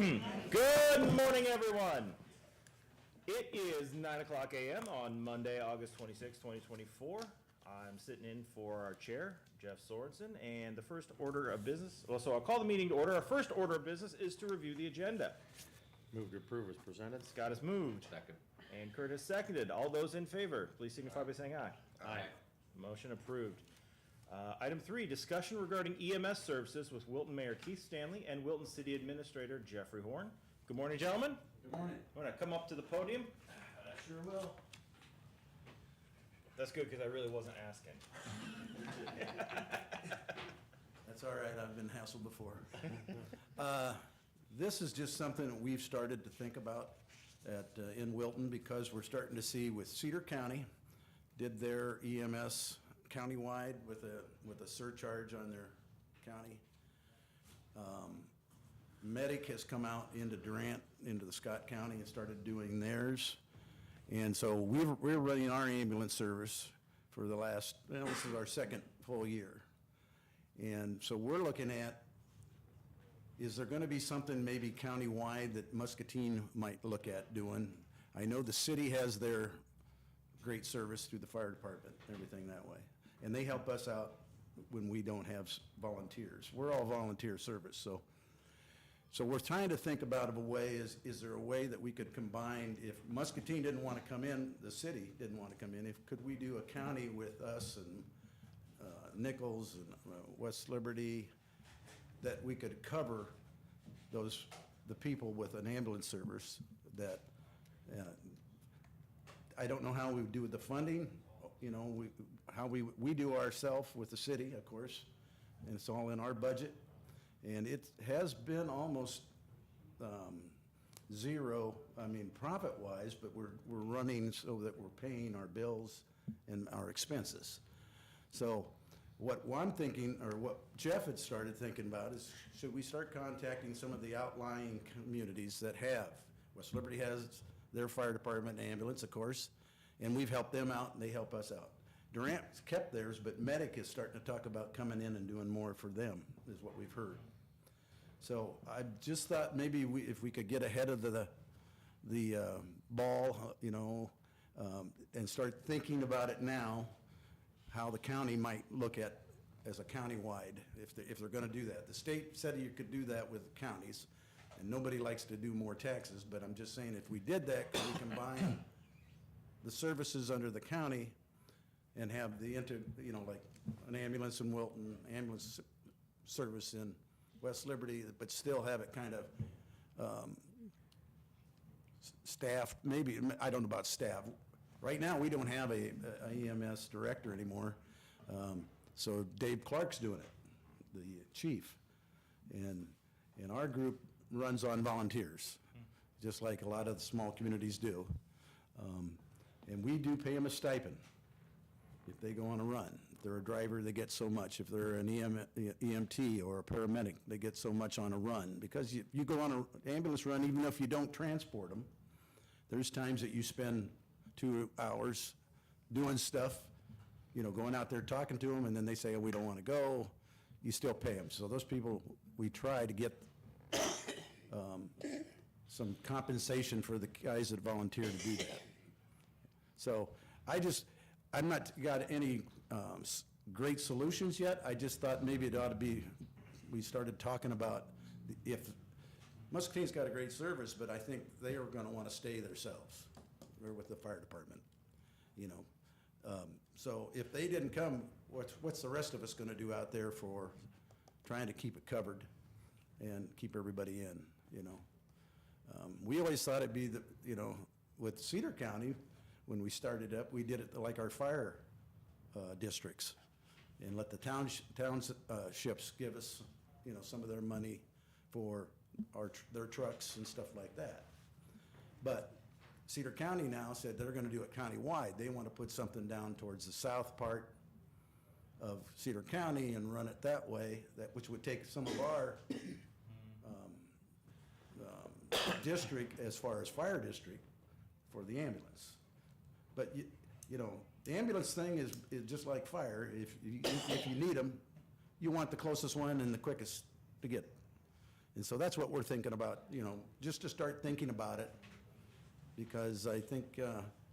Good morning, everyone. It is 9 o'clock a.m. on Monday, August 26, 2024. I'm sitting in for our chair, Jeff Sorensen, and the first order of business, so I'll call the meeting to order. Our first order of business is to review the agenda. Move to approve as presented. Scott has moved. Second. And Kurt has seconded. All those in favor, please signify by saying aye. Aye. Motion approved. Item 3, discussion regarding EMS services with Wilton Mayor Keith Stanley and Wilton City Administrator Jeffrey Horn. Good morning, gentlemen. Good morning. Want to come up to the podium? I sure will. That's good, because I really wasn't asking. That's all right, I've been hassled before. This is just something that we've started to think about in Wilton, because we're starting to see with Cedar County, did their EMS countywide with a surcharge on their county. Medic has come out into Durant, into the Scott County, and started doing theirs. And so we're running our ambulance service for the last, well, this is our second full year. And so we're looking at, is there going to be something maybe countywide that Muscatine might look at doing? I know the city has their great service through the fire department, everything that way. And they help us out when we don't have volunteers. We're all volunteer service, so we're trying to think about a way, is there a way that we could combine, if Muscatine didn't want to come in, the city didn't want to come in, could we do a county with us and Nichols and West Liberty, that we could cover the people with an ambulance service that, I don't know how we would do with the funding, how we do ourselves with the city, of course, and it's all in our budget. And it has been almost zero, profit-wise, but we're running so that we're paying our bills and our expenses. So what I'm thinking, or what Jeff had started thinking about, is should we start contacting some of the outlying communities that have? West Liberty has their fire department and ambulance, of course, and we've helped them out and they help us out. Durant's kept theirs, but Medic is starting to talk about coming in and doing more for them, is what we've heard. So I just thought maybe if we could get ahead of the ball, and start thinking about it now, how the county might look at as a countywide, if they're going to do that. The state said you could do that with counties, and nobody likes to do more taxes, but I'm just saying if we did that, could we combine the services under the county and have the like an ambulance in Wilton, ambulance service in West Liberty, but still have it kind of staffed, maybe, I don't know about staff. Right now, we don't have a EMS director anymore, so Dave Clark's doing it, the chief. And our group runs on volunteers, just like a lot of the small communities do. And we do pay them a stipend if they go on a run. If they're a driver, they get so much. If they're an EMT or a paramedic, they get so much on a run. Because you go on an ambulance run, even if you don't transport them, there's times that you spend 2 hours doing stuff, going out there talking to them, and then they say, oh, we don't want to go. You still pay them. So those people, we try to get some compensation for the guys that volunteer to do that. So I'm not got any great solutions yet. I just thought maybe it ought to be, we started talking about if, Muscatine's got a great service, but I think they are going to want to stay themselves. They're with the fire department, So if they didn't come, what's the rest of us going to do out there for trying to keep it covered and keep everybody in, We always thought it'd be with Cedar County, when we started up, we did it like our fire districts and let the townships give us, some of their money for their trucks and stuff like that. But Cedar County now said they're going to do it countywide. They want to put something down towards the south part of Cedar County and run it that way, which would take some of our district as far as fire district for the ambulance. But the ambulance thing is just like fire. If you need them, you want the closest one and the quickest to get. And so that's what we're thinking about, just to start thinking about it. Because I think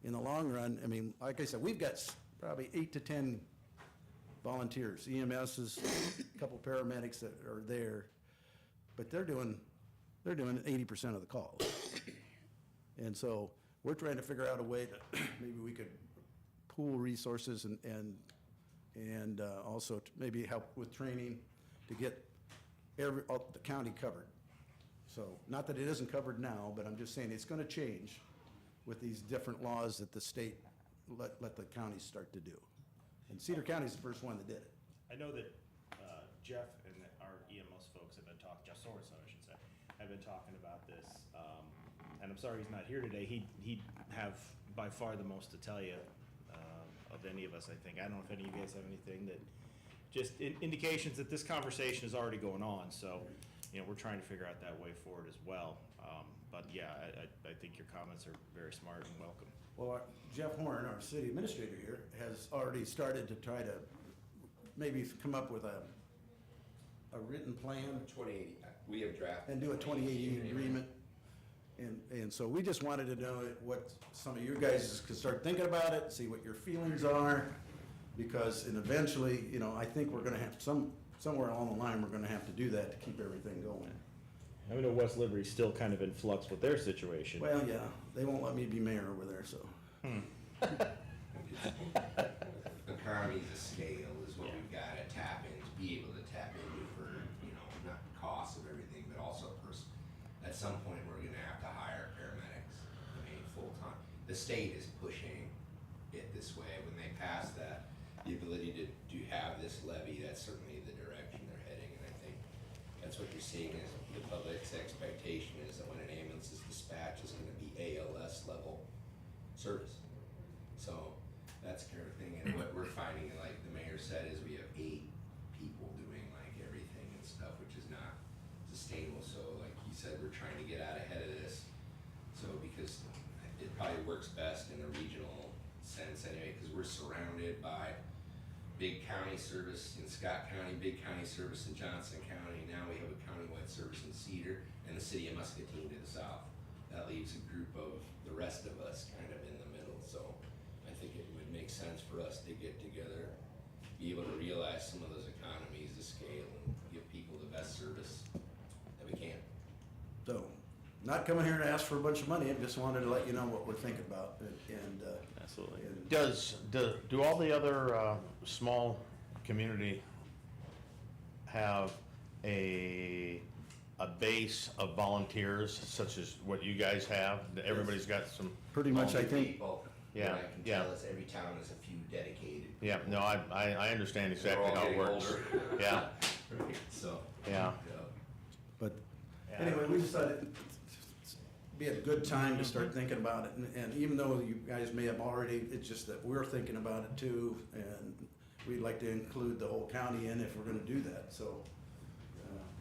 in the long run, I mean, like I said, we've got probably 8 to 10 volunteers, EMSs, a couple paramedics that are there, but they're doing 80% of the calls. And so we're trying to figure out a way to, maybe we could pool resources and also to maybe help with training to get all the county covered. So, not that it isn't covered now, but I'm just saying it's gonna change with these different laws that the state let the counties start to do. And Cedar County's the first one that did it. I know that Jeff and our EMS folks have been talking, Jeff Sorensen, I should say, have been talking about this. And I'm sorry he's not here today. He'd have by far the most to tell you of any of us, I think. I don't know if any of you guys have anything that, just indications that this conversation is already going on. So, we're trying to figure out that way forward as well. But yeah, I think your comments are very smart and welcome. Well, Jeff Horn, our city administrator here, has already started to try to maybe come up with a written plan 2080, we have drafted. and do a 2080 agreement. And so we just wanted to know what some of you guys could start thinking about it, see what your feelings are, because eventually, I think we're gonna have somewhere along the line, we're gonna have to do that to keep everything going. I know West Liberty's still kind of in flux with their situation. Well, yeah, they won't let me be mayor over there, so. Economies of scale is what we've got to tap in, to be able to tap into for, not the cost of everything, but also at some point, we're gonna have to hire paramedics, full-time. The state is pushing it this way. When they pass that, the ability to have this levy, that's certainly the direction they're heading, and I think that's what you're seeing is the public's expectation is that when an ambulance is dispatched, it's gonna be ALS level service. So that's the kind of thing, and what we're finding, like the mayor said, is we have 8 people doing like everything and stuff, which is not sustainable. So like he said, we're trying to get out ahead of this. So because it probably works best in a regional sense anyway, because we're surrounded by big county service in Scott County, big county service in Johnson County. Now we have a countywide service in Cedar and the city of Muscatine to the south. That leaves a group of the rest of us kind of in the middle. So I think it would make sense for us to get together, be able to realize some of those economies of scale and give people the best service that we can. So, not coming here to ask for a bunch of money, I just wanted to let you know what we're thinking about, Absolutely. Do all the other small community have a base of volunteers such as what you guys have? Everybody's got some. Pretty much, I think, People, Yeah, what I can yeah. tell is every town has a few dedicated. Yeah, no, I understand exactly We're all how it getting works. older. Yeah, So. yeah. but anyway, we decided it'd be a good time to start thinking about it. And even though you guys may have already, it's just that we're thinking about it too. And we'd like to include the whole county in if we're gonna do that, so.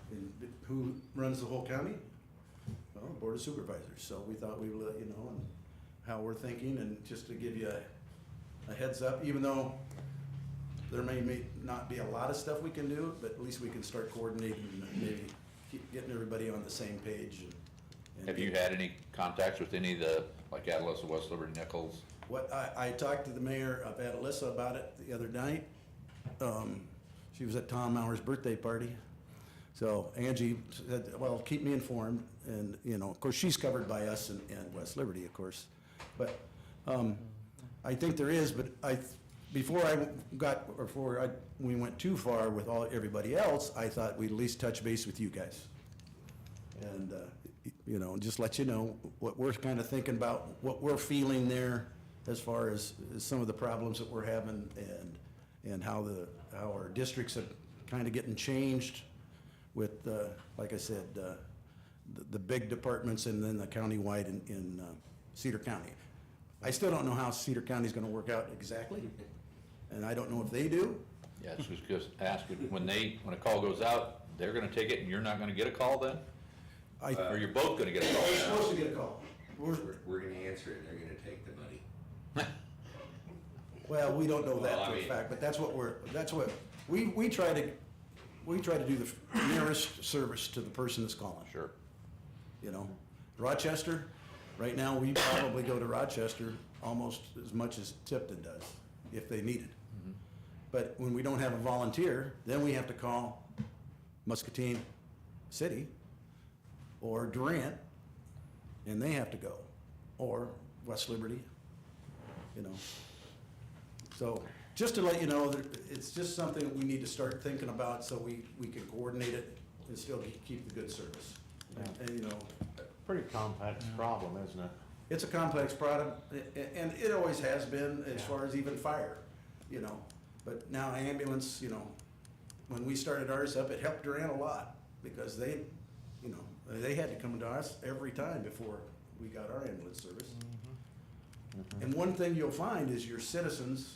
And who runs the whole county? Well, Board of Supervisors. So we thought we would let you know and how we're thinking, and just to give you a heads up, even though there may not be a lot of stuff we can do, but at least we can start coordinating and maybe keep getting everybody on the same page. And Have you had any contacts with any of the, like Atlas, West Liberty, Nichols? What, I talked to the mayor of Atalissa about it the other night. She was at Tom Mauer's birthday party. So Angie said, well, keep me informed, and, of course, she's covered by us and West Liberty, of course. But I think there is, but before we went too far with everybody else, I thought we'd at least touch base with you guys. And, just let you know what we're kind of thinking about, what we're feeling there as far as some of the problems that we're having, and how our districts are kind of getting changed with, like I said, the big departments and then the countywide in Cedar County. I still don't know how Cedar County's gonna work out exactly, and I don't know if they do. Yeah, I was just asking, when a call goes out, they're gonna take it and you're not gonna get a call then? Or you're both gonna get a call? We're supposed to get a call. We're gonna answer it, and they're gonna take the money. Well, we don't know that Well, I for a mean- fact, but that's what we try to we try to do the nearest service to the person that's calling. Sure. You know, Rochester, right now, we probably go to Rochester almost as much as Tipton does, if they need it. But when we don't have a volunteer, then we have to call Muscatine City or Durant, and they have to go, or West Liberty, you know. So, just to let you know, that it's just something we need to start thinking about so we can coordinate it and still keep the good service. And, you know, Pretty complex problem, isn't it? it's a complex product, and it always has been as far as even fire, you know. But now ambulance, you know, when we started ours up, it helped Durant a lot because they, you know, they had to come to us every time before we got our ambulance service. And one thing you'll find is your citizens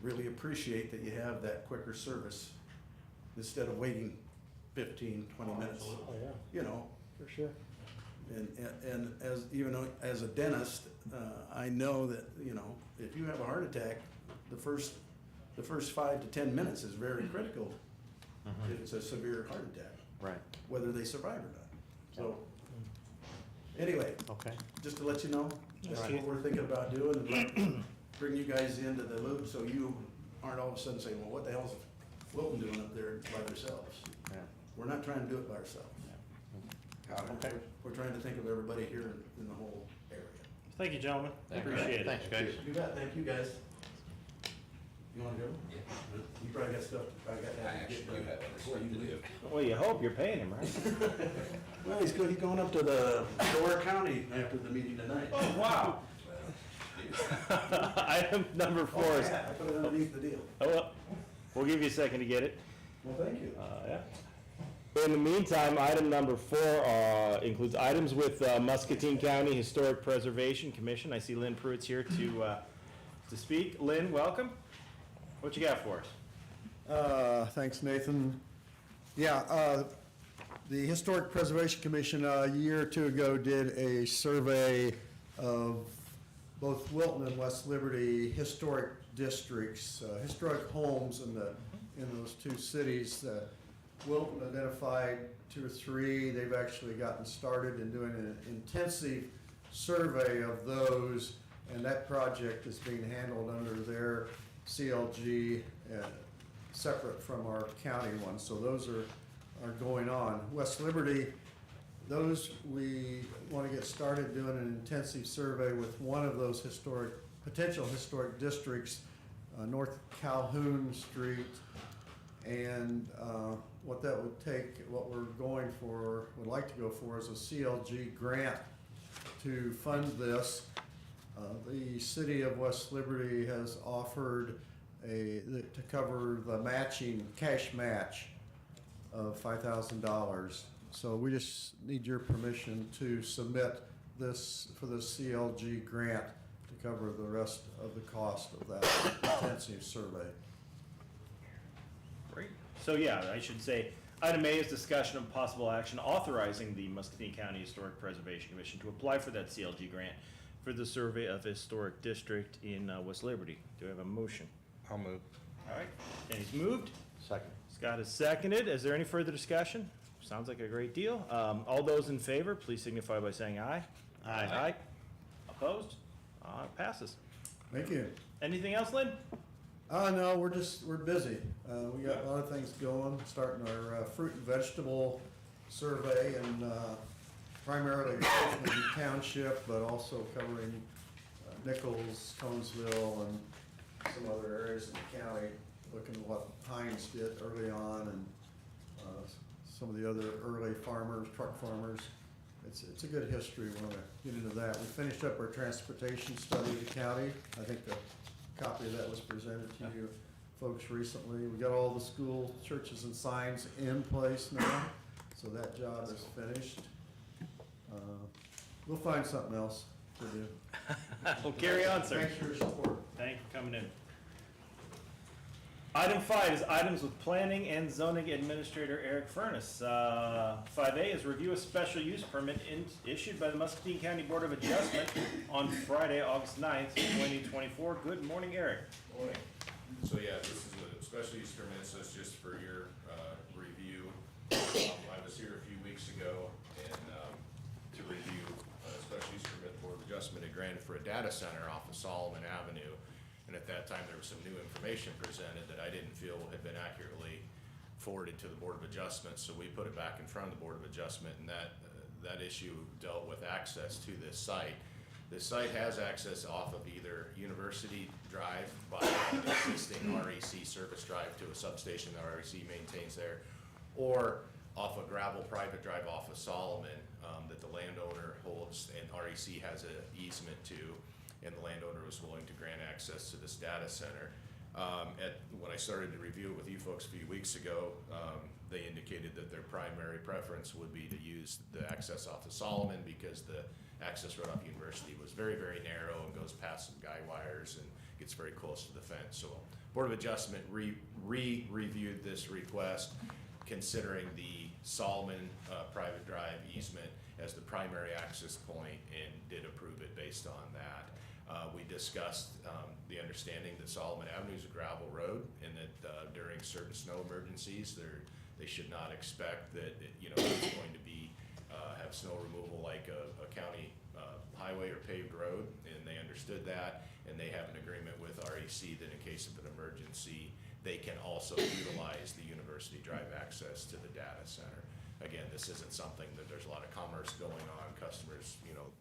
really appreciate that you have that quicker service instead of waiting 15, 20 minutes. You know, For sure. and as, even though, as a dentist, I know that, you know, if you have a heart attack, the first 5 to 10 minutes is very critical if it's a severe heart attack, Right, whether they survive or not. So, anyway, okay. just to let you know, that's Right. what we're thinking about doing, and like, bring you guys into the loop so you aren't all of a sudden saying, well, what the hell's Wilton doing up there by themselves? Yeah. We're not trying to do it by ourselves. Okay. We're trying to think of everybody here in the whole area. Thank you, gentlemen. Thank you. Appreciate it. Thanks, guys. You bet, thank you guys. You wanna go? Yeah. You probably got stuff, I got I that. actually do have other stuff to do. Well, you hope you're paying him, right? Well, he's going up to the Door County after the meeting tonight. Oh, wow. Item number 4 Oh, is, yeah, I put it underneath the deal. oh, well, we'll give you a second to get it. Well, thank you. Yeah. In the meantime, item number 4 includes items with Muscatine County Historic Preservation Commission. I see Lynn Pruitt's here to speak. Lynn, welcome. What you got for us? Thanks, Nathan. Yeah, the Historic Preservation Commission, a year or two ago, did a survey of both Wilton and West Liberty historic districts, historic homes in those two cities. Wilton identified 2 or 3. They've actually gotten started in doing an intensive survey of those, and that project is being handled under their CLG, separate from our county one. So those are going on. West Liberty, those we want to get started doing an intensive survey with one of those potential historic districts, North Calhoun Street, and what that would take, what we're would like to go for is a CLG grant to fund this. The city of West Liberty has offered to cover the matching, cash match of $5,000. So we just need your permission to submit this for the CLG grant to cover the rest of the cost of that intensive survey. Great. So yeah, I should say, item A is discussion of possible action authorizing the Muscatine County Historic Preservation Commission to apply for that CLG grant for the survey of historic district in West Liberty. Do I have a motion? I'll move. All right, Danny's moved. Second. Scott is seconded. Is there any further discussion? Sounds like a great deal. All those in favor, please signify by saying aye. Aye. Aye. Opposed? Passes. Thank you. Anything else, Lynn? No, we're busy. We got a lot of things going, starting our fruit and vegetable survey, and primarily Richmond Township, but also covering Nichols, Conesville, and some other areas in the county, looking at what Hines did early on, and some of the other early farmers, truck farmers. It's a good history. We want to get into that. We finished up our transportation study of the county. I think the copy of that was presented to you folks recently. We got all the school, churches, and signs in place now, so that job is finished. We'll find something else to do. We'll carry on, sir. Thanks for your support. Thank you for coming in. Item 5 is items with Planning and Zoning Administrator Eric Furness. 5A is review a special use permit issued by the Muscatine County Board of Adjustment on Friday, August 9th, 2024. Good morning, Eric. Morning. So yeah, this is a special use permit, so it's just for your review. data center off of Solomon Avenue. And at that time, there was some new information presented that I didn't feel had been accurately forwarded to the Board of Adjustment, so we put it back in front of the Board of Adjustment, and that issue dealt with access to this site. This site has access off of either University Drive by an existing REC service drive to a substation that REC maintains there, or off a gravel private drive off of Solomon that the landowner holds and REC has an easement to, and the landowner was willing to grant access to this data center. When I started to review it with you folks a few weeks ago, they indicated that their primary preference would be to use the access off of Solomon because the access right off University was very, very narrow and goes past some guy wires and gets very close to the fence. So Board of Adjustment reviewed this request, considering the Solomon private drive easement as the primary access point, and did approve it based on that. We discussed the understanding that Solomon Avenue is a gravel road, and that during certain snow emergencies, they should not expect that it's going to be have snow removal like a county highway or paved road, and they understood that, and they have an agreement with REC that in case of an emergency, they can also utilize the University Drive access to the data center. Again, this isn't something that there's a lot of commerce going on, customers,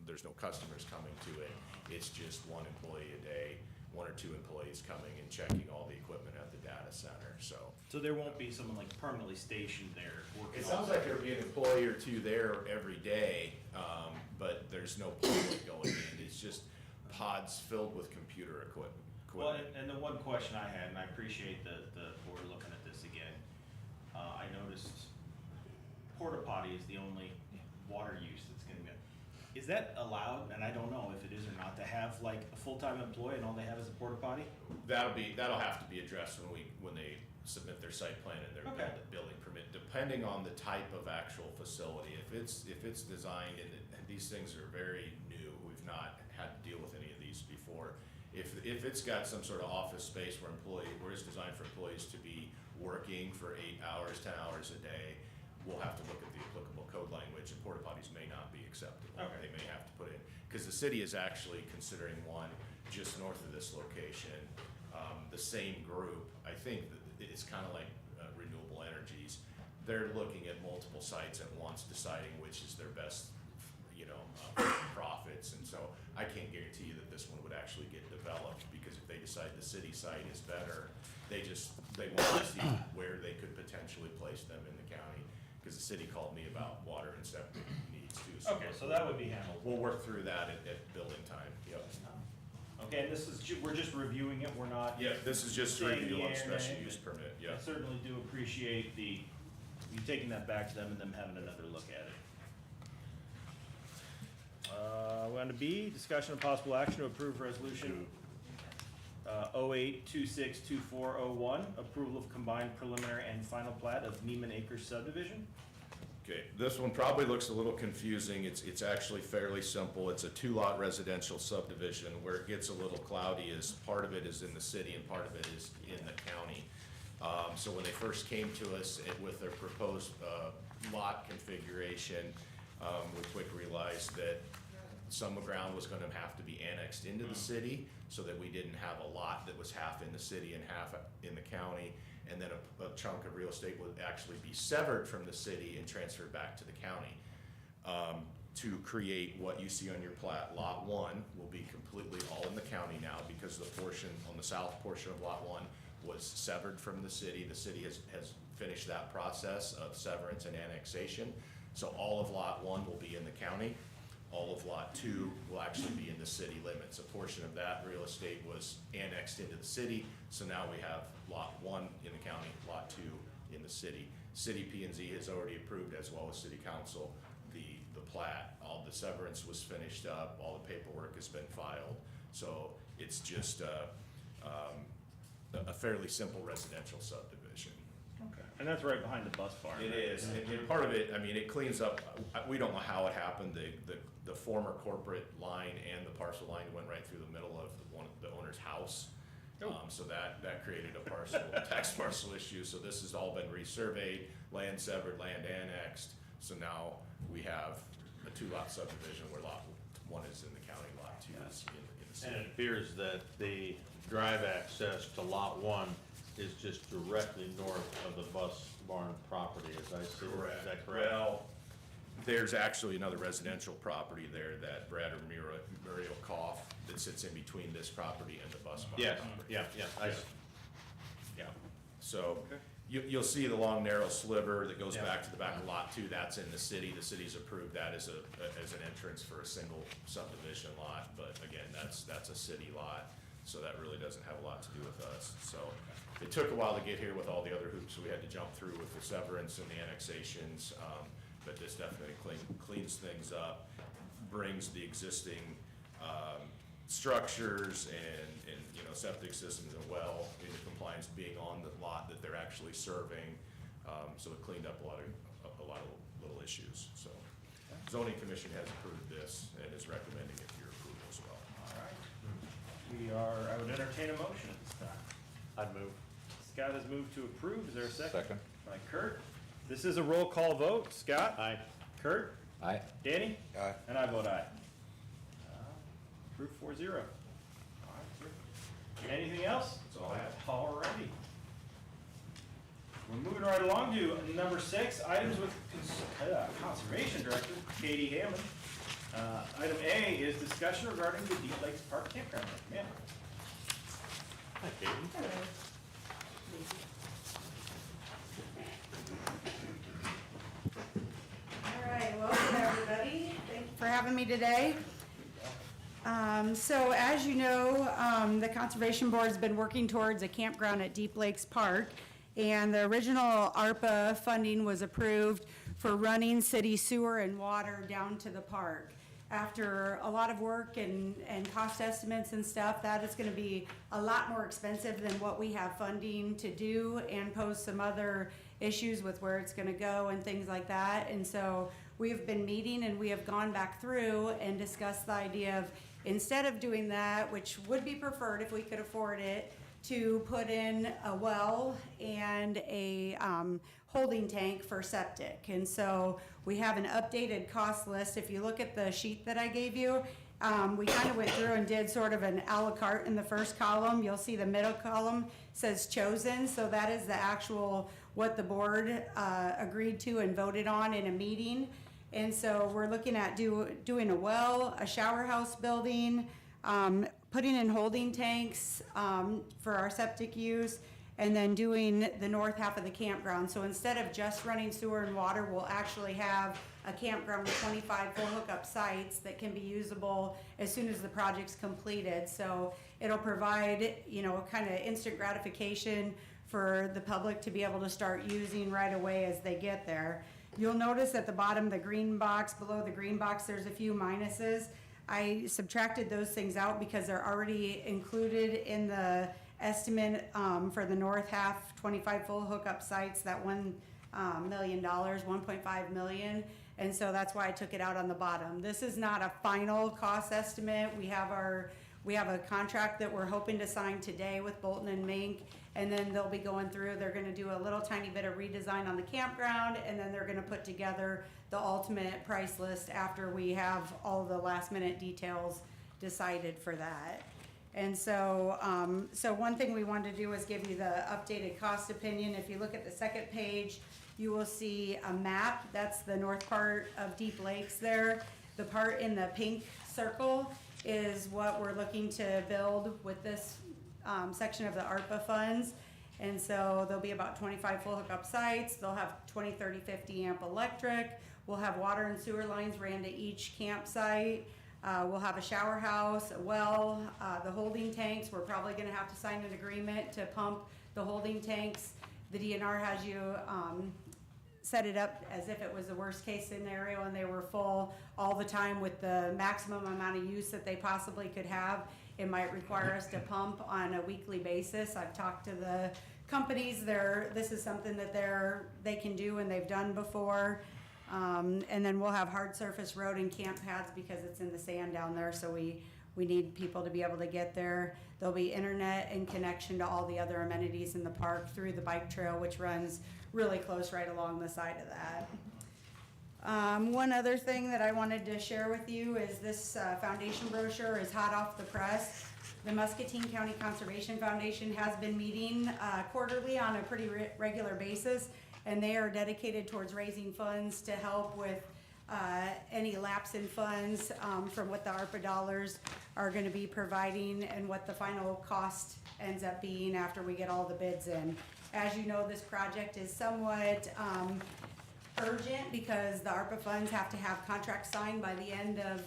there's no customers coming to it. It's just one employee a day, one or two employees coming and checking all the equipment at the data center, so. So there won't be someone like permanently stationed there working? It sounds like there'll be an employee or two there every day, but there's no public going in. It's just pods filled with computer equipment. Well, and the one question I had, and I appreciate the board looking at this again, I noticed porta potty is the only water use that's gonna be. Is that allowed, and I don't know if it is or not, to have like a full-time employee and all they have is a porta potty? That'll have to be addressed when they submit their site plan and their Okay. building permit, depending on the type of actual facility. If it's designed, and these things are very new, we've not had to deal with any of these before. If it's got some sort of office space where it's designed for employees to be working for 8 hours, 10 hours a day, we'll have to look at the applicable code language, and porta potties may not be acceptable. Okay. They may have to put in, because the city is actually considering one just north of this location. The same group, I think that it's kind of like renewable energies. They're looking at multiple sites at once, deciding which is their best, profits. And so I can't guarantee you that this one would actually get developed, because if they decide the city site is better, they want to see where they could potentially place them in the county, because the city called me about water and septic needs too. Okay, so that would be handled. We'll work through that at building time, yep. Okay, and this is, we're just reviewing it, we're not. Yeah, this is just a saying review on yea or special nay, use but permit, yeah. I certainly do appreciate you taking that back to them and them having another look at it. We're on to B, discussion of possible action to approve resolution 08262401, approval of combined preliminary and final plat of Neiman Acres subdivision. Okay, this one probably looks a little confusing. It's actually fairly simple. It's a 2-lot residential subdivision. Where it gets a little cloudy is part of it is in the city and part of it is in the county. So when they first came to us with their proposed lot configuration, we quickly realized that some ground was gonna have to be annexed into the city, so that we didn't have a lot that was half in the city and half in the county. And then a chunk of real estate would actually be severed from the city and transferred back to the county. To create what you see on your plat, Lot 1 will be completely all in the county now, because the portion, on the south portion of Lot 1 was severed from the city. The city has finished that process of severance and annexation. So all of Lot 1 will be in the county. All of Lot 2 will actually be in the city limits. A portion of that real estate was annexed into the city, so now we have Lot 1 in the county, Lot 2 in the city. City P&Z has already approved, as well as City Council, the plat. All the severance was finished up, all the paperwork has been filed, so it's just a fairly simple residential subdivision. Okay. And that's right behind the bus barn. It right? is, and part of it, I mean, it cleans up, we don't know how it happened, the former corporate line and the parcel line went right through the middle of the owner's house. So that created a tax parcel issue, so this has all been resurveyed, land severed, land annexed. So now we have a 2-lot subdivision where Lot 1 is in the county, Lot 2 is in And city. it appears that the drive access to lot one is just directly north of the bus barn property, as I see it. Is that correct? Well, there's actually another residential property there that Brad or Muriel Koff that sits in between this property and the bus barn. Yes, property. yeah, I s- Yeah, so you'll see the long narrow sliver that goes Yeah. back to the back of lot two, that's in the city. The city's approved that as an entrance for a single subdivision lot, but again, that's a city lot, so that really doesn't have a lot to do with us. So it took a while to get here with all the other hoops we had to jump through with the severance and the annexations, but this definitely cleans things up, brings the existing structures and septic systems and well into compliance, being on the lot that they're actually serving. So it cleaned up a lot of little issues. So zoning commission has approved this and is recommending it for your approval as well. All right. I would entertain a motion at this time. I'd move. Scott has moved to approve. Is there a second? Second. By Kurt. This is a roll call vote. Scott? Aye. Kurt? Aye. Danny? Aye. And I vote aye. Approved 4-0. Anything else? That's all I have. Alrighty. We're moving right along to number 6, items with Conservation Director Katie Hammond. Item A is discussion regarding the Deep Lakes Park Campground. Yeah. Hi, Katie. All right, welcome everybody. Thank you for having me today. So as you know, the Conservation Board's been working towards a campground at Deep Lakes Park, and the original ARPA funding was approved for running city sewer and water down to the park. After a lot of work and cost estimates and stuff, that is gonna be a lot more expensive than what we have funding to do, and pose some other issues with where it's gonna go and things like that. And so we have been meeting and we have gone back through and discussed the idea of, instead of doing that, which would be preferred if we could afford it, to put in a well and a holding tank for septic. And so we have an updated cost list. If you look at the sheet that I gave you, we kind of went through and did sort of an à la carte in the first column. You'll see the middle column says chosen, so that is the actual, what the board agreed to and voted on in a meeting. And so we're looking at doing a well, a shower house building, putting in holding tanks for our septic use, and then doing the north half of the campground. So instead of just running sewer and water, we'll actually have a campground with 25 full hookup sites that can be usable as soon as the project's completed. So it'll provide, kind of instant gratification for the public to be able to start using right away as they get there. You'll notice at the bottom, the green box, below the green box, there's a few minuses. I subtracted those things out because they're already included in the estimate for the north half, 25 full hookup sites, that $1 million, 1.5 million. And so that's why I took it out on the bottom. This is not a final cost estimate. We have a contract that we're hoping to sign today with Bolton and Mink, and then they'll be going through, they're gonna do a little tiny bit of redesign on the campground, and then they're gonna put together the ultimate price list after we have all the last minute details decided for that. And so, one thing we wanted to do is give you the updated cost opinion. If you look at the second page, you will see a map. That's the north part of Deep Lakes there. The part in the pink circle is what we're looking to build with this section of the ARPA funds. And so there'll be about 25 full hookup sites. They'll have 20, 30, 50 amp electric. We'll have water and sewer lines ran to each campsite. We'll have a shower house, a well, the holding tanks. We're probably gonna have to sign an agreement to pump the holding tanks. The DNR has you set it up as if it was the worst case scenario and they were full all the time with the maximum amount of use that they possibly could have. It might require us to pump on a weekly basis. I've talked to the companies. This is something that they can do and they've done before. And then we'll have hard surface road and camp pads because it's in the sand down there, so we need people to be able to get there. There'll be internet and connection to all the other amenities in the park through the bike trail, which runs really close right along the side of that. One other thing that I wanted to share with you is this foundation brochure is hot off the press. The Muscatine County Conservation Foundation has been meeting quarterly on a pretty regular basis, and they are dedicated towards raising funds to help with any lapse in funds from what the ARPA dollars are going to be providing and what the final cost ends up being after we get all the bids in. As you know, this project is somewhat urgent because the ARPA funds have to have contracts signed by the end of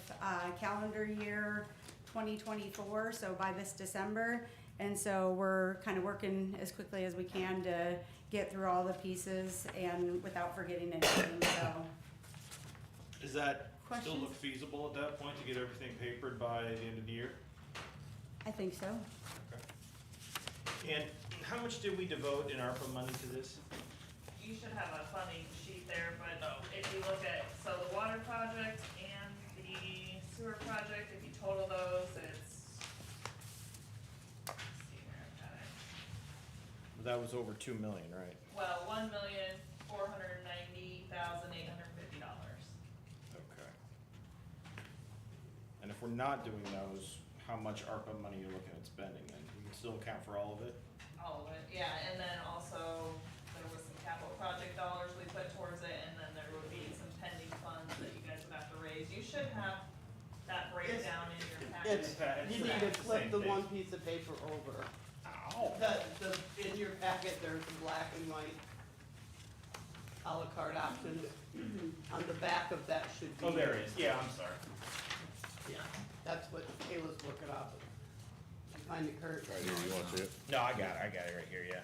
calendar year 2024, so by this December. And so we're kind of working as quickly as we can to get through all the pieces and without forgetting anything, so. Does that still Questions? look feasible at that point to get everything papered by the end of the year? I think so. And how much did we devote in ARPA money to this? You should have a funding sheet there, but if you look at, so the water project and the sewer project, if you total those, it's, let's see where I've got it. That was over 2 million, right? Well, $1,490,850. Okay. And if we're not doing those, how much ARPA money you're looking at spending then? We can still account for all of it? All of it, yeah, and then also there was some capital project dollars we put towards it, and then there would be some pending funds that you guys would have to raise. You should have that breakdown in your package. It's You need to flip the one piece of paper over. Ow. In your packet, there's a black and white a la carte option. On the back of that should be. Oh, there it is, yeah, I'm sorry. Yeah, that's what Kayla's working off of. Find it, Kurt. Right here, you want to see it? No, I got it right here, yeah.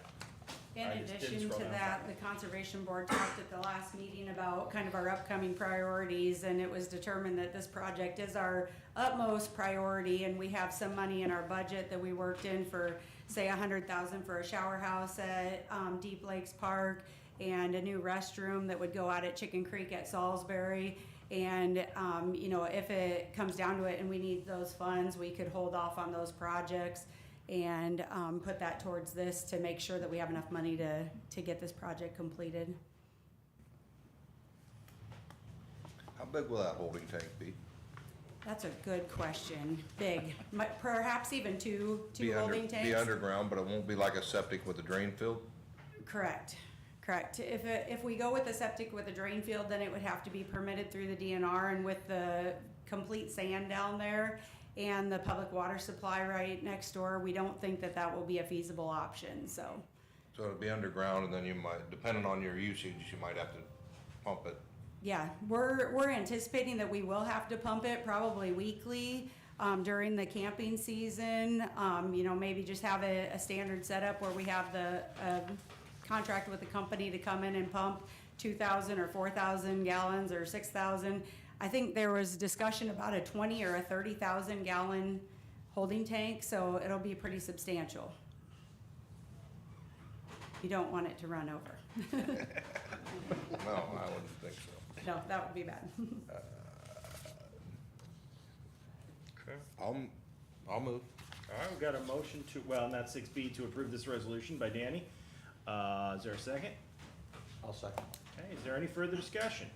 In I just didn't addition scroll to down that, far the Conservation Board talked at the last meeting about kind of our upcoming priorities, and it was determined that this project is our utmost priority, and we have some money in our budget that we worked in for, say, $100,000 for a shower house at Deep Lakes Park, and a new restroom that would go out at Chicken Creek at Salisbury. And, you know, if it comes down to it and we need those funds, we could hold off on those projects and put that towards this to make sure that we have enough money to get this project completed. How big will that holding tank be? That's a good question. Big, perhaps even two Be holding tanks. Be underground, but it won't be like a septic with a drain field? Correct. If we go with the septic with a drain field, then it would have to be permitted through the DNR, and with the complete sand down there and the public water supply right next door, we don't think that that will be a feasible option, so. So it'll be underground, and then you might, depending on your usage, you might have to pump it. Yeah, we're anticipating that we will have to pump it probably weekly during the camping season. You know, maybe just have a standard setup where we have the contract with the company to come in and pump 2,000 or 4,000 gallons or 6,000. I think there was discussion about a 20 or a 30,000 gallon holding tank, so it'll be pretty substantial. You don't want it to run over. No, I wouldn't think so. No, that would be bad. Okay. I'll move. All right, we've got a motion to, well, and that's 6B, to approve this resolution by Danny. Is there a second? I'll second. Okay, is there any further discussion?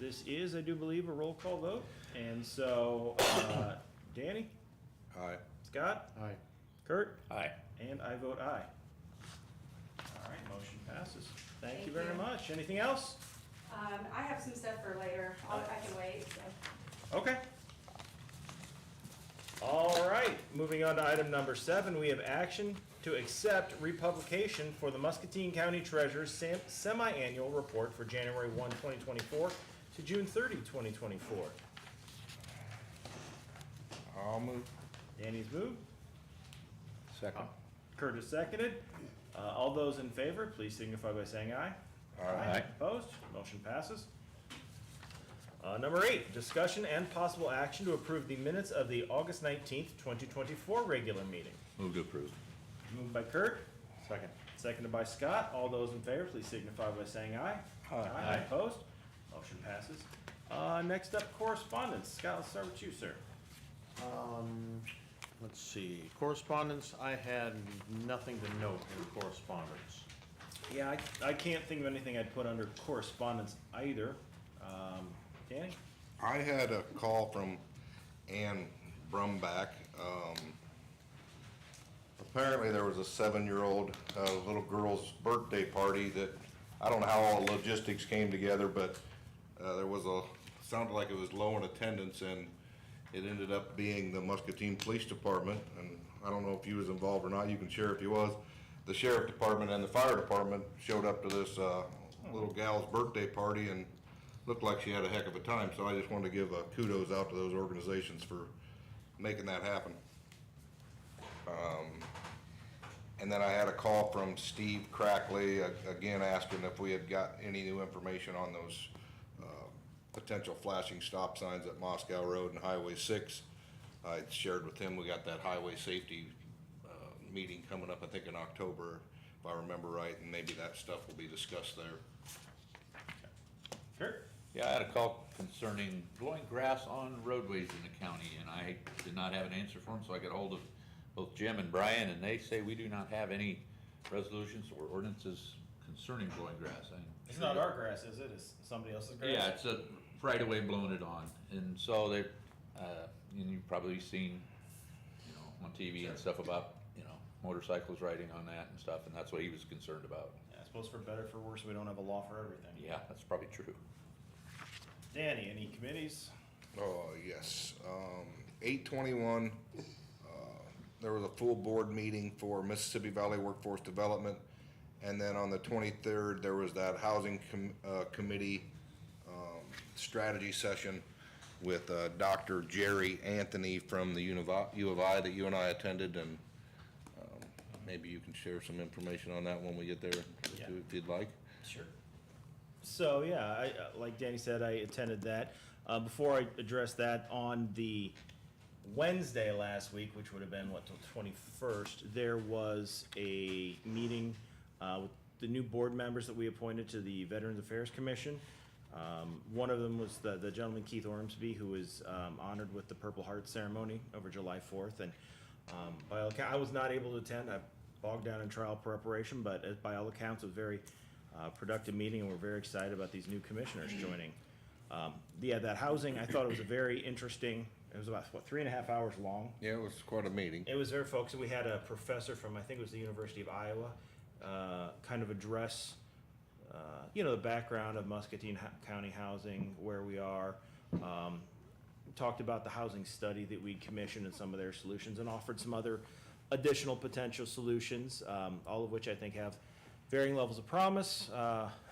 This is, I do believe, a roll call vote, and so, Danny, Aye. Scott, Aye. Kurt, Aye. and I vote aye. All right, motion passes. Thank you Thank very you. much. Anything else? I have some stuff for later. I can wait, so. Okay. All right, moving on to item number 7, we have action to accept republication for the Muscatine County Treasurer's semi-annual report for January 1, 2024 to June 30, 2024. I'll move. Danny's moved. Second. Curtis seconded. All those in favor, please signify by saying aye. Aye. Opposed? Motion passes. Number 8, discussion and possible action to approve the minutes of the August 19th, 2024 regular meeting. Move to approve. Moved by Kurt, Second. seconded by Scott. All those in favor, please signify by saying aye. Aye. Opposed? Motion passes. Next up, correspondence. Scott, let's start with you, sir. Let's see, correspondence, I had nothing to note in correspondence. Yeah, I can't think of anything I'd put under correspondence either. Danny? I had a call from Ann Brumback. Apparently there was a 7-year-old, little girl's birthday party that, I don't know how all the logistics came together, but, there was sounded like it was low in attendance, and it ended up being the Muscatine Police Department, and I don't know if you was involved or not, you can share if you was. The sheriff department and the fire department showed up to this, little gal's birthday party, and looked like she had a heck of a time, so I just wanted to give kudos out to those organizations for making that happen. And then I had a call from Steve Crackley, again asking if we had got any new information on those potential flashing stop signs at Moscow Road and Highway 6. I shared with him, we got that highway safety meeting coming up, I think in October, if I remember right, and maybe that stuff will be discussed there. Sure. Yeah, I had a call concerning blowing grass on roadways in the county, and I did not have an answer for them, so I got hold of both Jim and Brian, and they say we do not have any resolutions or ordinances concerning blowing grass. It's not our grass, is it? It's somebody else's grass? Yeah, it's a right away blowing it on, and so they, and you've probably seen, you know, on TV and stuff about, you know, motorcycles riding on that and stuff, and that's what he was concerned about. Yeah, I suppose for better, for worse, we don't have a law for everything. Yeah, that's probably true. Danny, any committees? Oh, yes. 8/21, there was a full board meeting for Mississippi Valley Workforce Development. And then on the 23rd, there was that Housing Committee strategy session with Dr. Jerry Anthony from the U of I that you and I attended. And maybe you can share some information on that when we get there, Yeah. if you'd like. Sure. So, yeah, like Danny said, I attended that. Before I address that, on the Wednesday last week, which would have been, till 21st, there was a meeting with the new board members that we appointed to the Veterans Affairs Commission. One of them was the gentleman Keith Ormsby, who was honored with the Purple Heart ceremony over July 4th. And by all accounts, I was not able to attend. I bogged down in trial preparation, but by all accounts, it was a very productive meeting, and we're very excited about these new commissioners joining. Yeah, that housing, I thought it was a very interesting, it was about, 3.5 hours long. Yeah, it was quite a meeting. It was very focused. We had a professor from, I think it was the University of Iowa, kind of address, the background of Muscatine County housing, where we are. Talked about the housing study that we commissioned and some of their solutions, and offered some other additional potential solutions, all of which I think have varying levels of promise.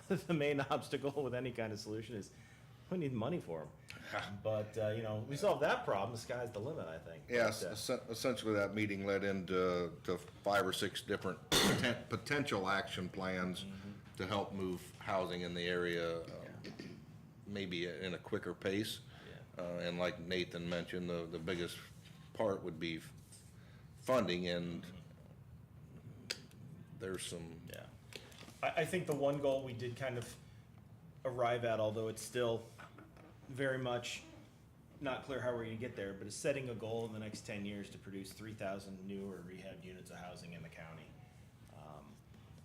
The main obstacle with any kind of solution is we need money for them. But, we solve that problem, the sky's the limit, I think. Yes, But, essentially that meeting led into 5 or 6 different potential action plans to help move housing in the area, maybe in a quicker pace. And like Nathan mentioned, the biggest part would be funding, and there's some. Yeah. I think the one goal we did kind of arrive at, although it's still very much not clear how we're gonna get there, but is setting a goal in the next 10 years to produce 3,000 new or rehab units of housing in the county.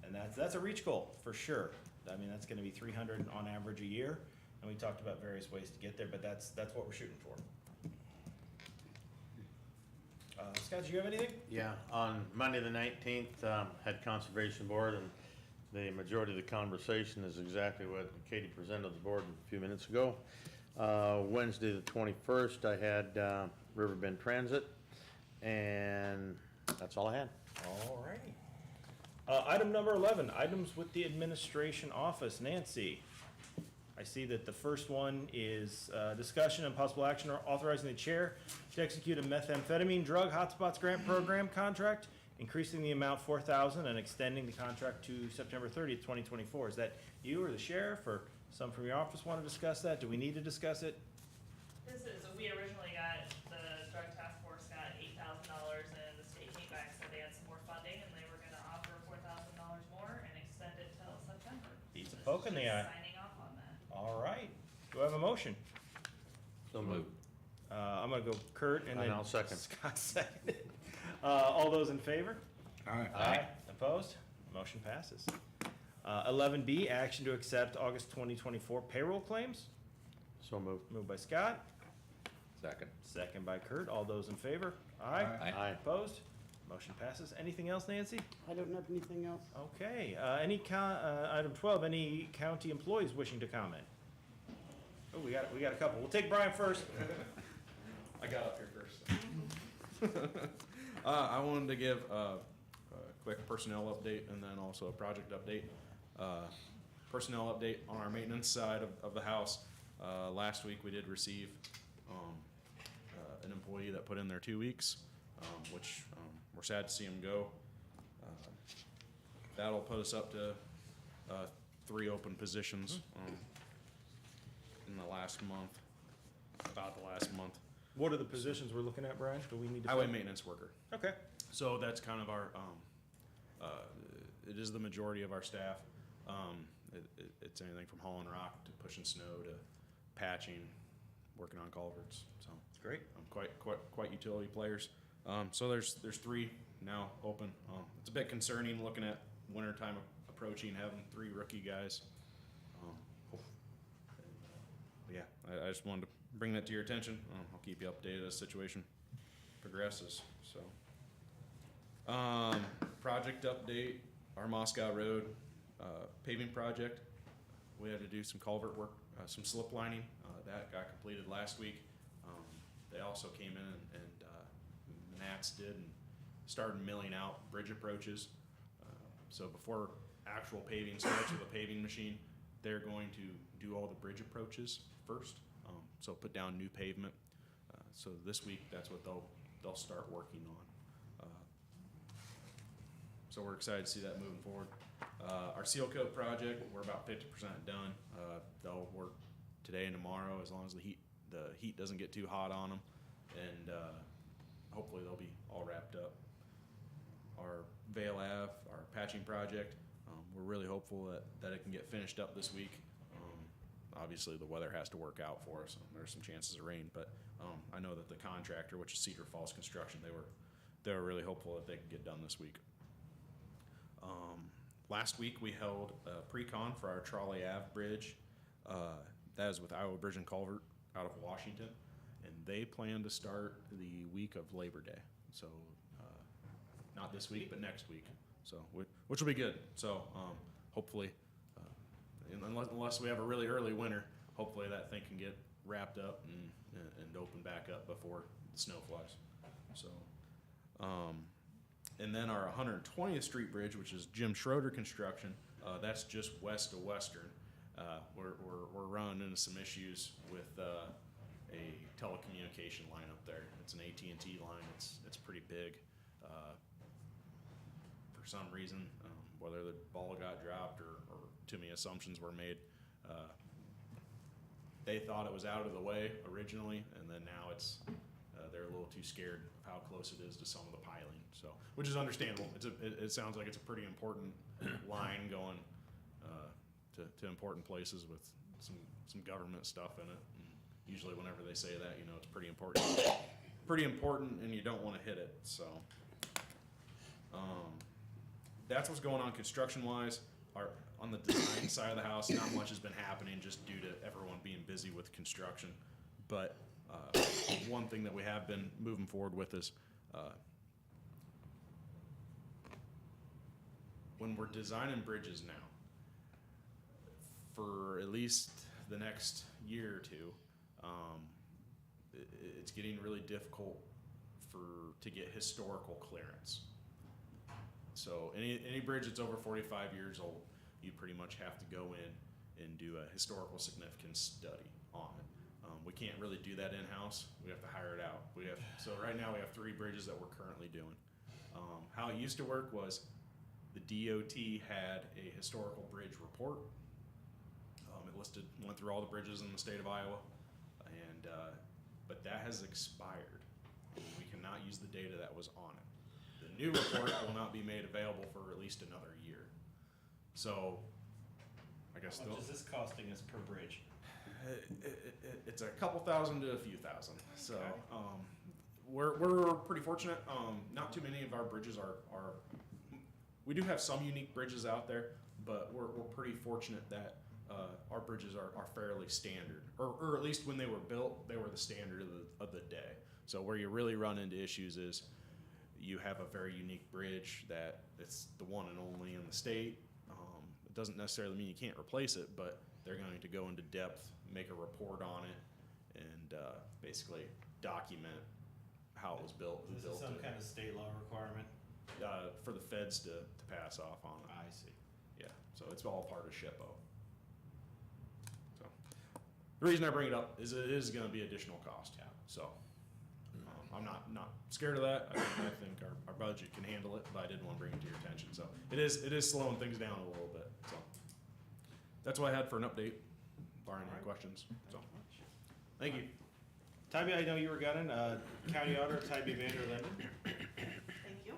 And that's a reach goal, for sure. I mean, that's gonna be 300 on average a year, and we talked about various ways to get there, but that's what we're shooting for. Scott, do you have anything? Yeah, on Monday the 19th, had Conservation Board, and the majority of the conversation is exactly what Katie presented to the board a few minutes ago. Wednesday the 21st, I had Riverbend Transit, and that's all I had. All righty. Item number 11, items with the administration office. Nancy, I see that the first one is discussion and possible action authorizing the chair to execute a methamphetamine drug hotspots grant program contract, increasing the amount $4,000 and extending the contract to September 30th, 2024. Is that you or the sheriff or some from your office want to discuss that? Do we need to discuss it? We originally got, the drug task force got $8,000, and the state came back, said they had some more funding, and they were gonna offer $4,000 more and extend it till September. He's a This is poke in the just eye. Signing off on that. All right. Do I have a motion? So moved. I'm gonna go Kurt and then And I'll second. Scott seconded. All those in favor? Aye. Opposed? Motion passes. 11B, action to accept August 2024 payroll claims. So moved. Moved by Scott, Second. second by Kurt. All those in favor? Aye. Aye. Opposed? Motion passes. Anything else, Nancy? I don't have anything else. Okay, item 12, any county employees wishing to comment? Oh, we got a couple. We'll take Brian first. I got up here first. I wanted to give a quick personnel update and then also a project update. Personnel update on our maintenance side of the house. Last week, we did receive an employee that put in their 2 weeks, which we're sad to see him go. That'll put us up to 3 open positions in the last month, about the last month. What are the positions we're looking at, Brian? Do we need to? Highway maintenance worker. Okay. So that's kind of our, it is the majority of our staff. It's anything from hauling rock to pushing snow to patching, working on culverts, so. Great. Quite utility players. So there's 3 now open. It's a bit concerning looking at winter time approaching, having 3 rookie guys. Yeah, I just wanted to bring that to your attention. I'll keep you updated as the situation progresses, so. Project update, our Moscow Road paving project. We had to do some culvert work, some slip lining. That got completed last week. They also came in and Nats did and started milling out bridge approaches. So before actual paving starts with a paving machine, they're going to do all the bridge approaches first. So put down new pavement. So this week, that's what they'll start working on. So we're excited to see that moving forward. Our seal coat project, we're about 50% done. They'll work today and tomorrow as long as the heat doesn't get too hot on them, and hopefully they'll be all wrapped up. Our Vale Ave, our patching project, we're really hopeful that it can get finished up this week. Obviously the weather has to work out for us. There's some chances of rain, but I know that the contractor, which is Cedar Falls Construction, they were really hopeful that they could get done this week. Last week we held a pre-con for our Trolley Ave Bridge. That is with Iowa Bridge and Culvert out of Washington, and they plan to start the week of Labor Day. So not this week, but next week. So which will be good. So hopefully, unless we have a really early winter, hopefully that thing can get wrapped up and open back up before the snow flies. So. And then our 120th Street Bridge, which is Jim Schroeder construction, that's just west of Western. We're running into some issues with a telecommunication line up there. It's an AT&T line. It's pretty big. For some reason, whether the ball got dropped or too many assumptions were made, they thought it was out of the way originally, and then now it's they're a little too scared of how close it is to some of the piling. So, which is understandable. It sounds like it's a pretty important line going to important places with some government stuff in it. And usually, whenever they say that, it's pretty important. Pretty important, and you don't want to hit it. So, that's what's going on construction-wise. On the design side of the house, not much has been happening just due to everyone being busy with construction. But one thing that we have been moving forward with is when we're designing bridges now, for at least the next year or two, it's getting really difficult to get historical clearance. So any bridge that's over 45 years old, you pretty much have to go in and do a historical significance study on it. We can't really do that in-house. We have to hire it out. So right now we have 3 bridges that we're currently doing. How it used to work was the DOT had a historical bridge report. It went through all the bridges in the state of Iowa, but that has expired, and we cannot use the data that was on it. The new report will not be made available for at least another year. So, I guess. How much is this costing us per bridge? It's a couple thousand to a few thousand. So, Okay. We're pretty fortunate. Not too many of our bridges are. We do have some unique bridges out there, but we're pretty fortunate that our bridges are fairly standard, or at least when they were built, they were the standard of the day. So where you really run into issues is you have a very unique bridge that it's the one and only in the state. It doesn't necessarily mean you can't replace it, but they're going to go into depth, make a report on it, and basically document how it was built, who This is built some it, kind of state law requirement? for the feds to pass off on it. I see. Yeah, so it's all part of SHPO. So, the reason I bring it up is it is gonna be additional cost. Yeah. So, I'm not scared of that. I think our budget can handle it, but I didn't wanna bring it to your attention. So, it is slowing things down a little bit, so. That's what I had for an update, barring any questions, so. Thank you. Tybee, I know you were gunning, County Auditor Tybee Vander Linden. Thank you.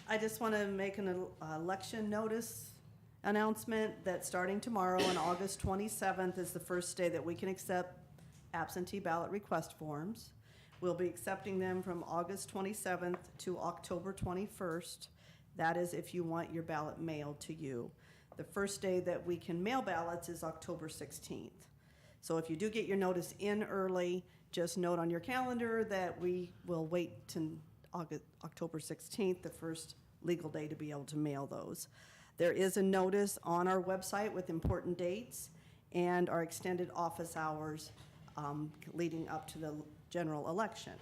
I just want to make an election notice announcement that starting tomorrow on August 27th is the first day that we can accept absentee ballot request forms. We'll be accepting them from August 27th to October 21st. That is if you want your ballot mailed to you. The first day that we can mail ballots is October 16th. So if you do get your notice in early, just note on your calendar that we will wait till October 16th, the first legal day, to be able to mail those. There is a notice on our website with important dates and our extended office hours leading up to the general election.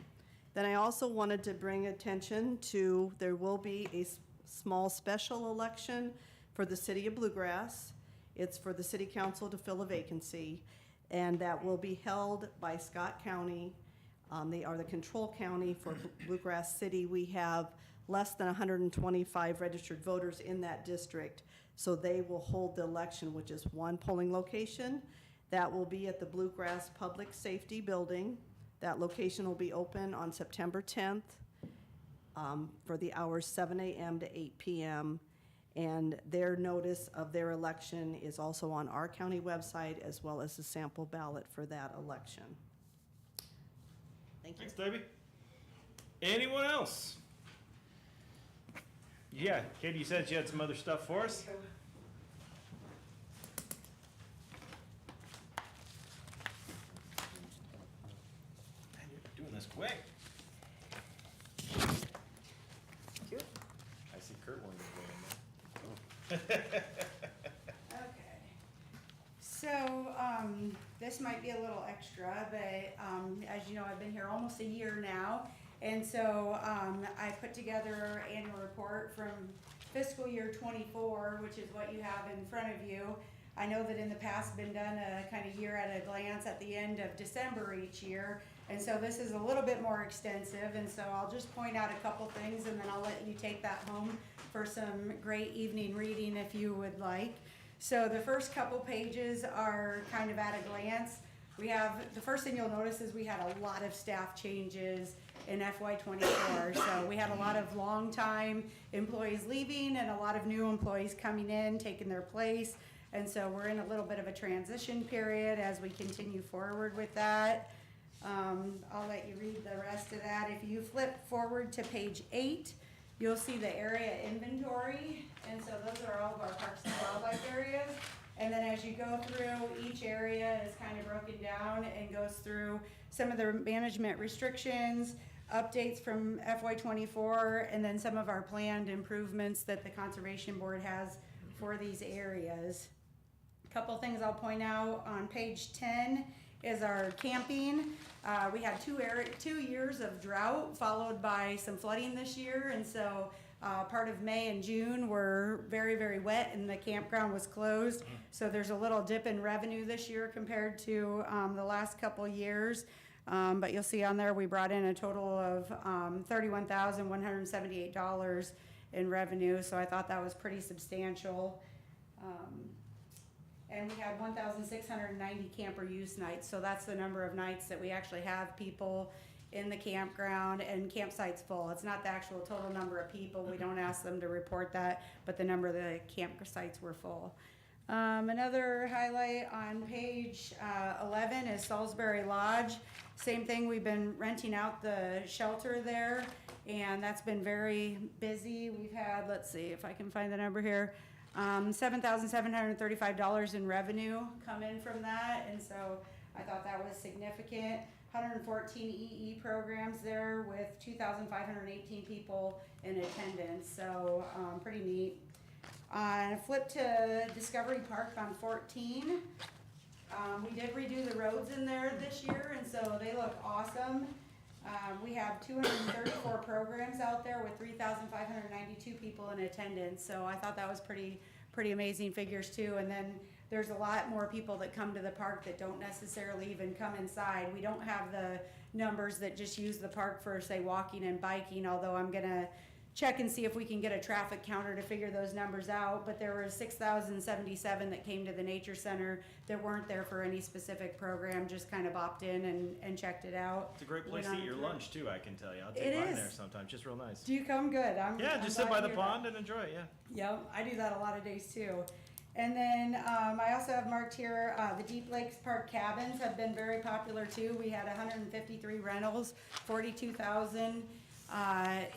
Then I also wanted to bring attention to, there will be a small special election for the city of Bluegrass. It's for the city council to fill a vacancy, and that will be held by Scott County. They are the control county for Bluegrass City. We have less than 125 registered voters in that district, so they will hold the election, which is one polling location. That will be at the Bluegrass Public Safety Building. That location will be open on September 10th for the hours 7 a.m. to 8 p.m. And their notice of their election is also on our county website, as well as the sample ballot for that election. Thank you. Thanks, Debbie. Anyone else? Yeah, Katie, you said you had some other stuff for us? Man, you're doing this quick. Thank you. I see Kurt wanted to go in there. Okay. So, this might be a little extra, but, as you know, I've been here almost a year now. And so, I put together our annual report from fiscal year '24, which is what you have in front of you. I know that in the past been done a kind of year at a glance at the end of December each year. And so this is a little bit more extensive, and so I'll just point out a couple things and then I'll let you take that home for some great evening reading if you would like. So the first couple pages are kind of at a glance. We have, the first thing you'll notice is we had a lot of staff changes in FY24. So we had a lot of longtime employees leaving and a lot of new employees coming in, taking their place. And so we're in a little bit of a transition period as we continue forward with that. I'll let you read the rest of that. If you flip forward to page 8, you'll see the area inventory. And so those are all of our parks and wildlife areas. And then as you go through, each area is kind of broken down and goes through some of the management restrictions, updates from FY24, and then some of our planned improvements that the Conservation Board has for these areas. A couple things I'll point out on page 10 is our camping. We had 2 years of drought followed by some flooding this year, and so part of May and June were very, very wet and the campground was closed. So there's a little dip in revenue this year compared to the last couple years. But you'll see on there we brought in a total of $31,178 in revenue, so I thought that was pretty substantial. And we had 1,690 camper use nights, so that's the number of nights that we actually have people in the campground and campsites full. It's not the actual total number of people. We don't ask them to report that, but the number of the campsites were full. Another highlight on page 11 is Salisbury Lodge. Same thing, we've been renting out the shelter there, and that's been very busy. We've had, let's see if I can find the number here, $7,735 in revenue come in from that, and so I thought that was significant. 114 EE programs there with 2,518 people in attendance, so pretty neat. Flip to Discovery Park on 14. We did redo the roads in there this year, and so they look awesome. We have 234 programs out there with 3,592 people in attendance, so I thought that was pretty amazing figures too. And then there's a lot more people that come to the park that don't necessarily even come inside. We don't have the numbers that just use the park for, say, walking and biking, although I'm gonna check and see if we can get a traffic counter to figure those numbers out. But there were 6,077 that came to the nature center that weren't there for any specific program, just kind of opted in and checked it out. It's a great place to eat your lunch too, I can tell you. I'll It take mine is. there sometimes, just real nice. Do you come? Good. I'm Just sit glad by to the hear that. pond and enjoy it, yeah. Yep, I do that a lot of days too. And then I also have marked here, the Deep Lakes Park cabins have been very popular too. We had 153 rentals, 42,000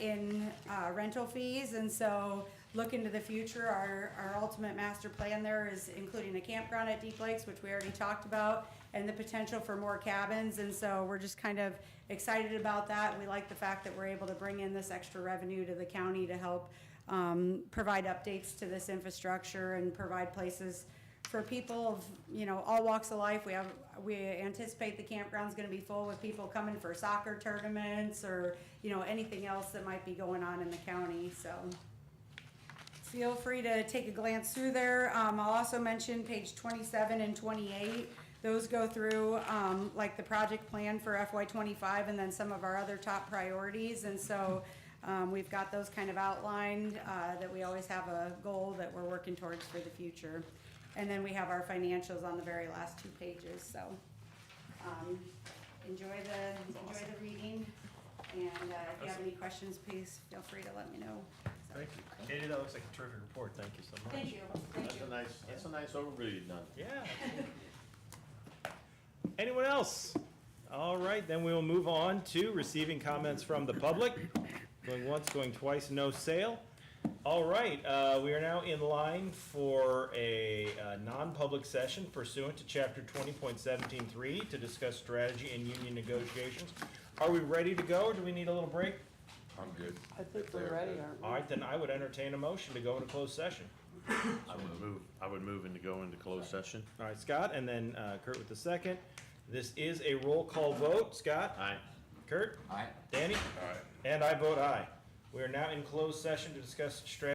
in rental fees. And so look into the future, our ultimate master plan there is including a campground at Deep Lakes, which we already talked about, and the potential for more cabins. And so we're just kind of excited about that. We like the fact that we're able to bring in this extra revenue to the county to help provide updates to this infrastructure and provide places for people of, all walks of life. We anticipate the campground's gonna be full with people coming for soccer tournaments or, anything else that might be going on in the county, so. Feel free to take a glance through there. I'll also mention page 27 and 28. Those go through, like the project plan for FY '25 and then some of our other top priorities. And so, we've got those kind of outlined, that we always have a goal that we're working towards for the future. And then we have our financials on the very last 2 pages, so, enjoy the reading. And, if you have any questions, please feel free to let me know. So, Thank you. Katie, that looks like a terrific report, thank you so much. Thank you, thank you. That's a nice overview you've done. Yeah. Anyone else? All right, then we will move on to receiving comments from the public. Going once, going twice, no sale. All right, we are now in line for a non-public session pursuant to chapter 20.17.3 to discuss strategy and union negotiations. Are we ready to go, or do we need a little break? I'm good. I think we're ready, aren't we? All right, then I would entertain a motion to go into closed session. I would move into go into closed session. All right, Scott, and then Kurt with the second. This is a roll call vote. Scott? Aye. Kurt? Aye. Danny? All right. And I vote aye. We are now in closed session to discuss strategy